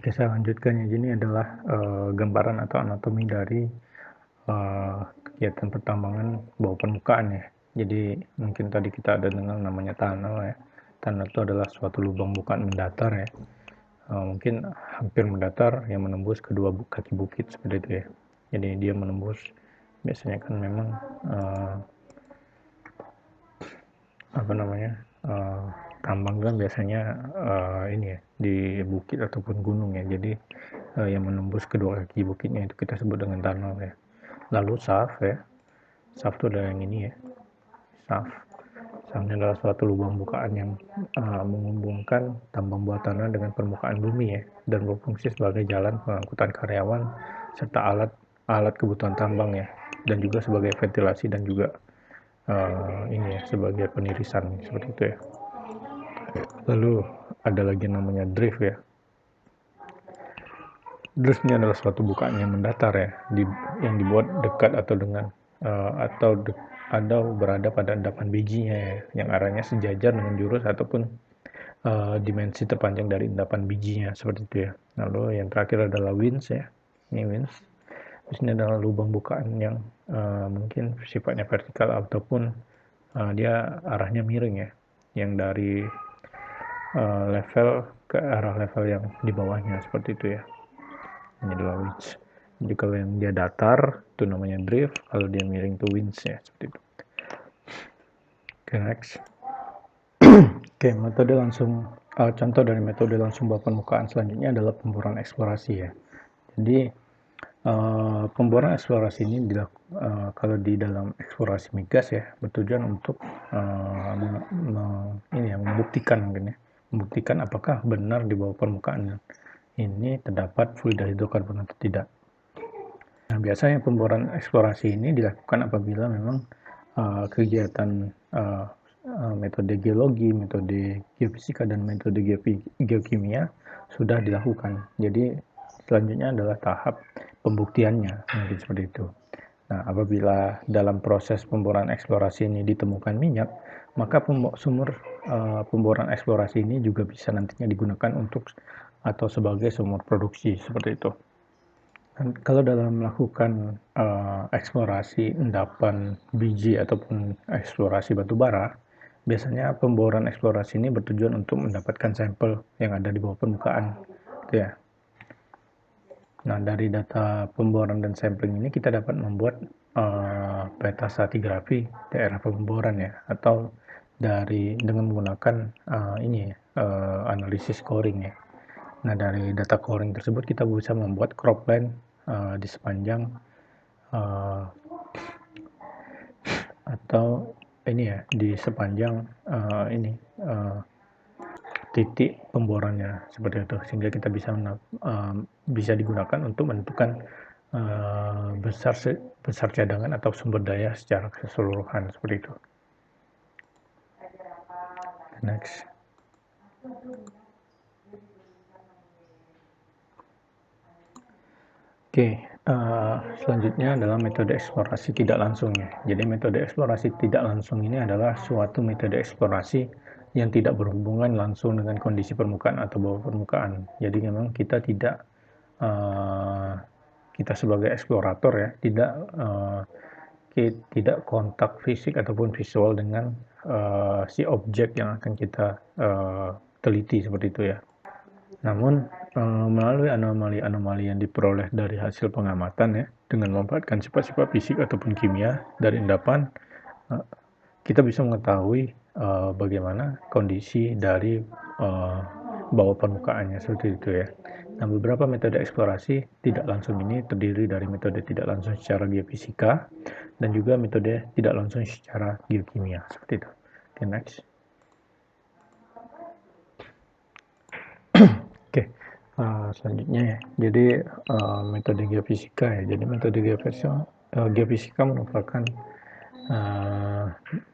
Oke, saya lanjutkan ya. Ini adalah gambaran atau anatomi dari kegiatan pertambangan bawah permukaan ya. Jadi mungkin tadi kita ada dengar namanya tunnel ya. Tunnel itu adalah suatu lubang bukaan mendatar ya. Mungkin hampir mendatar yang menembus kedua kaki bukit seperti itu ya. Jadi dia menembus, biasanya kan memang apa namanya, tambang kan biasanya ini ya di bukit ataupun gunung ya. Jadi yang menembus kedua kaki bukitnya itu kita sebut dengan tunnel ya. Lalu shaft ya, shaft itu adalah yang ini ya, shaft. Shaft adalah suatu lubang bukaan yang menghubungkan tambang bawah tanah dengan permukaan bumi ya, dan berfungsi sebagai jalan pengangkutan karyawan serta alat kebutuhan tambang ya, dan juga sebagai ventilasi dan juga ini ya, sebagai penirisan seperti itu ya. Lalu ada lagi namanya drift ya. Drift ini adalah suatu bukaan yang mendatar ya, yang dibuat dekat atau dengan atau berada pada endapan bijinya ya, yang arahnya sejajar dengan jurus ataupun dimensi terpanjang dari endapan bijinya seperti itu ya. Lalu yang terakhir adalah winch ya. Ini winch. Terus ini adalah lubang bukaan yang mungkin sifatnya vertikal ataupun dia arahnya miring ya, yang dari level ke arah level yang di bawahnya seperti itu ya. Ini adalah winch. Jadi kalau yang dia datar itu namanya drift, kalau dia miring itu winch ya, seperti itu. Oke, next. Oke, metode langsung contoh dari metode langsung bawah permukaan selanjutnya adalah pemboran eksplorasi ya. Jadi pemboran eksplorasi ini kalau di dalam eksplorasi migas ya, bertujuan untuk membuktikan mungkin ya, membuktikan apakah benar di bawah permukaan ini terdapat fluida hidrokarbon atau tidak. Nah, biasanya pemboran eksplorasi ini dilakukan apabila memang kegiatan metode geologi, metode geofisika, dan metode geokimia sudah dilakukan. Jadi selanjutnya adalah tahap pembuktiannya, mungkin seperti itu. Nah, apabila dalam proses pemboran eksplorasi ini ditemukan minyak, maka sumur pemboran eksplorasi ini juga bisa nantinya digunakan untuk atau sebagai sumur produksi seperti itu. Dan kalau dalam melakukan eksplorasi endapan biji ataupun eksplorasi batu bara, biasanya pemboran eksplorasi ini bertujuan untuk mendapatkan sampel yang ada di bawah permukaan, gitu ya. Nah, dari data pemboran dan sampling ini kita dapat membuat peta stratigrafi daerah pemboran ya, atau dengan menggunakan analisis coring ya. Nah, dari data coring tersebut kita bisa membuat cropland di sepanjang atau ini ya, di sepanjang titik pemborannya seperti itu, sehingga kita bisa digunakan untuk menentukan besar cadangan atau sumber daya secara keseluruhan seperti itu. Next. Oke, selanjutnya adalah metode eksplorasi tidak langsung ya. Jadi metode eksplorasi tidak langsung ini adalah suatu metode eksplorasi yang tidak berhubungan langsung dengan kondisi permukaan atau bawah permukaan. Jadi memang kita kita sebagai eksplorator ya, tidak kontak fisik ataupun visual dengan si objek yang akan kita teliti seperti itu ya. Namun melalui anomali-anomali yang diperoleh dari hasil pengamatan ya, dengan memanfaatkan sifat-sifat fisik ataupun kimia dari endapan, kita bisa mengetahui bagaimana kondisi dari bawah permukaannya seperti itu ya. Nah, beberapa metode eksplorasi tidak langsung ini terdiri dari metode tidak langsung secara geofisika dan juga metode tidak langsung secara geokimia seperti itu. Oke, next. Oke, selanjutnya ya. Jadi metode geofisika ya. Jadi metode geofisika merupakan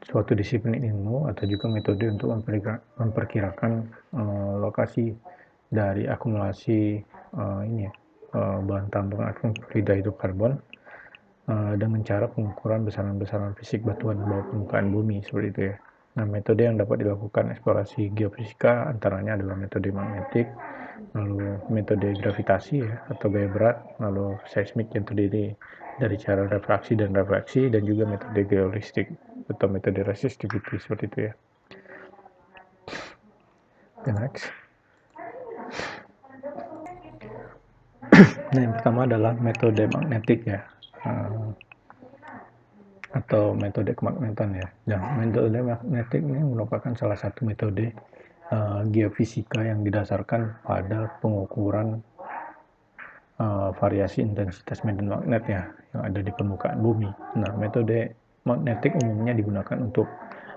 suatu disiplin ilmu atau juga metode untuk memperkirakan lokasi dari akumulasi bahan tambang ataupun fluida hidrokarbon dengan cara pengukuran besaran-besaran fisik batuan di bawah permukaan bumi seperti itu ya. Nah, metode yang dapat dilakukan eksplorasi geofisika antaranya adalah metode magnetik, lalu metode gravitasi ya atau gaya berat, lalu seismik yang terdiri dari cara refraksi dan refleksi, dan juga metode geolistik atau metode resistivity seperti itu ya. Next. Nah, yang pertama adalah metode magnetik ya, atau metode kemagnetan ya. Nah, metode magnetik ini merupakan salah satu metode geofisika yang didasarkan pada pengukuran variasi intensitas medan magnet ya yang ada di permukaan bumi. Nah, metode magnetik umumnya digunakan untuk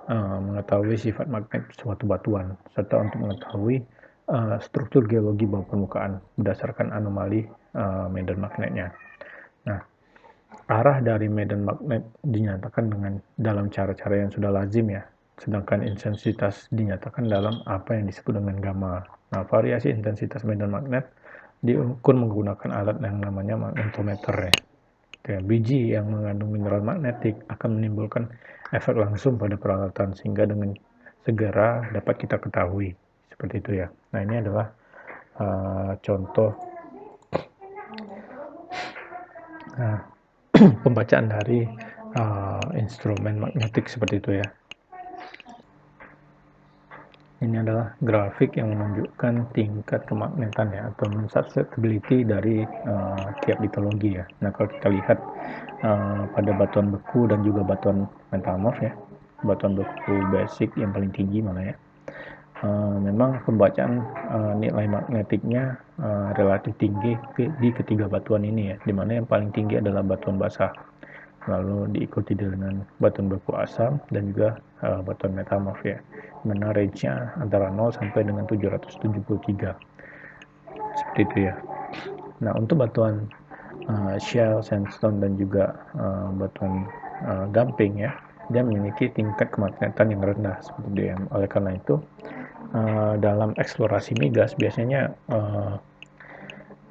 mengetahui sifat magnet suatu batuan serta untuk mengetahui struktur geologi bawah permukaan berdasarkan anomali medan magnetnya. Nah, arah dari medan magnet dinyatakan dengan dalam cara-cara yang sudah lazim ya, sedangkan intensitas dinyatakan dalam apa yang disebut dengan gamma. Nah, variasi intensitas medan magnet diukur menggunakan alat yang namanya magnetometer ya. Biji yang mengandung mineral magnetik akan menimbulkan efek langsung pada peralatan sehingga dengan segera dapat kita ketahui seperti itu ya. Nah, ini adalah contoh pembacaan dari instrumen magnetik seperti itu ya. Ini adalah grafik yang menunjukkan tingkat kemagnetan ya atau susceptibility dari tiap litologi ya. Nah, kalau kita lihat pada batuan beku dan juga batuan metamorf ya, batuan beku basic yang paling tinggi mana ya, memang pembacaan nilai magnetiknya relatif tinggi di ketiga batuan ini ya, dimana yang paling tinggi adalah batuan basah, lalu diikuti dengan batuan beku asam dan juga batuan metamorf ya, mana range-nya antara 0 sampai dengan 773 seperti itu ya. Nah, untuk batuan shell, sandstone dan juga batuan gamping ya, dia memiliki tingkat kemagnetan yang rendah seperti itu ya. Oleh karena itu dalam eksplorasi migas biasanya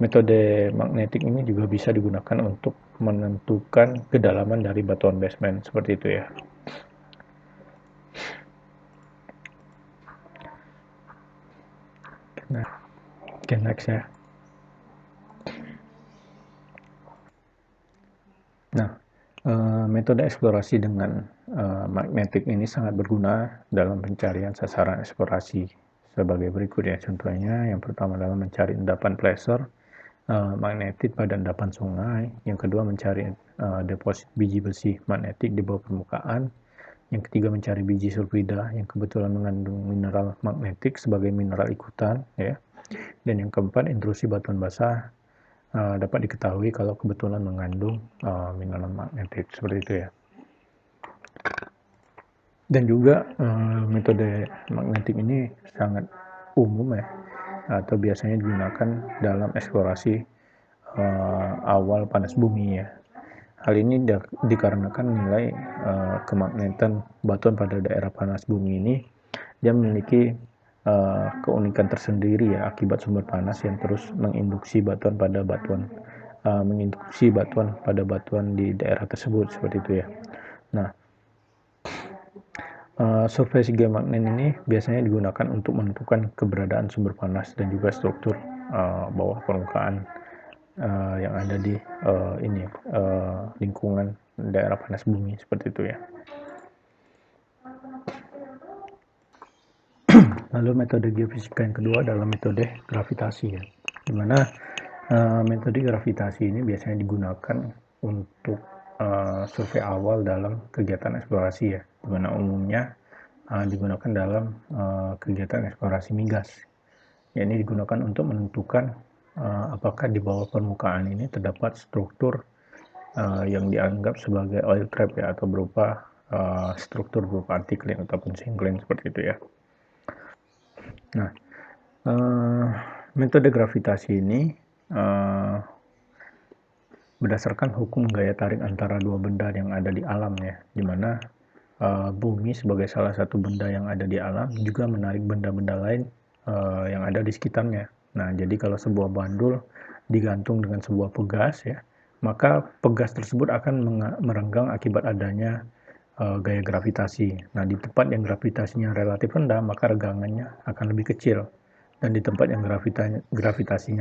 metode magnetik ini juga bisa digunakan untuk menentukan kedalaman dari batuan basement seperti itu ya. Nah, oke, next ya. Nah, metode eksplorasi dengan magnetik ini sangat berguna dalam pencarian sasaran eksplorasi sebagai berikut ya. Contohnya yang pertama adalah mencari endapan placer magnetit pada endapan sungai, yang kedua mencari deposit biji besi magnetik di bawah permukaan, yang ketiga mencari biji sulfida yang kebetulan mengandung mineral magnetik sebagai mineral ikutan ya, dan yang keempat intrusi batuan basah dapat diketahui kalau kebetulan mengandung mineral magnetik seperti itu ya. Dan juga metode magnetik ini sangat umum ya, atau biasanya digunakan dalam eksplorasi awal panas bumi ya. Hal ini dikarenakan nilai kemagnetan batuan pada daerah panas bumi ini dia memiliki keunikan tersendiri ya akibat sumber panas yang terus menginduksi batuan pada batuan di daerah tersebut seperti itu ya. Nah, survei geomagnet ini biasanya digunakan untuk menentukan keberadaan sumber panas dan juga struktur bawah permukaan yang ada di lingkungan daerah panas bumi seperti itu ya. Lalu metode geofisika yang kedua adalah metode gravitasi ya, dimana metode gravitasi ini biasanya digunakan untuk survei awal dalam kegiatan eksplorasi ya, dimana umumnya digunakan dalam kegiatan eksplorasi migas. Ya, ini digunakan untuk menentukan apakah di bawah permukaan ini terdapat struktur yang dianggap sebagai oil trap ya, atau berupa struktur berupa anticline ataupun syncline seperti itu ya. Nah, metode gravitasi ini berdasarkan hukum gaya tarik antara dua benda yang ada di alam ya, di mana bumi sebagai salah satu benda yang ada di alam juga menarik benda-benda lain yang ada di sekitarnya. Nah, jadi kalau sebuah bandul digantung dengan sebuah pegas ya, maka pegas tersebut akan merenggang akibat adanya gaya gravitasi. Nah, di tempat yang gravitasinya relatif rendah, maka regangannya akan lebih kecil. dan di tempat yang gravitasinya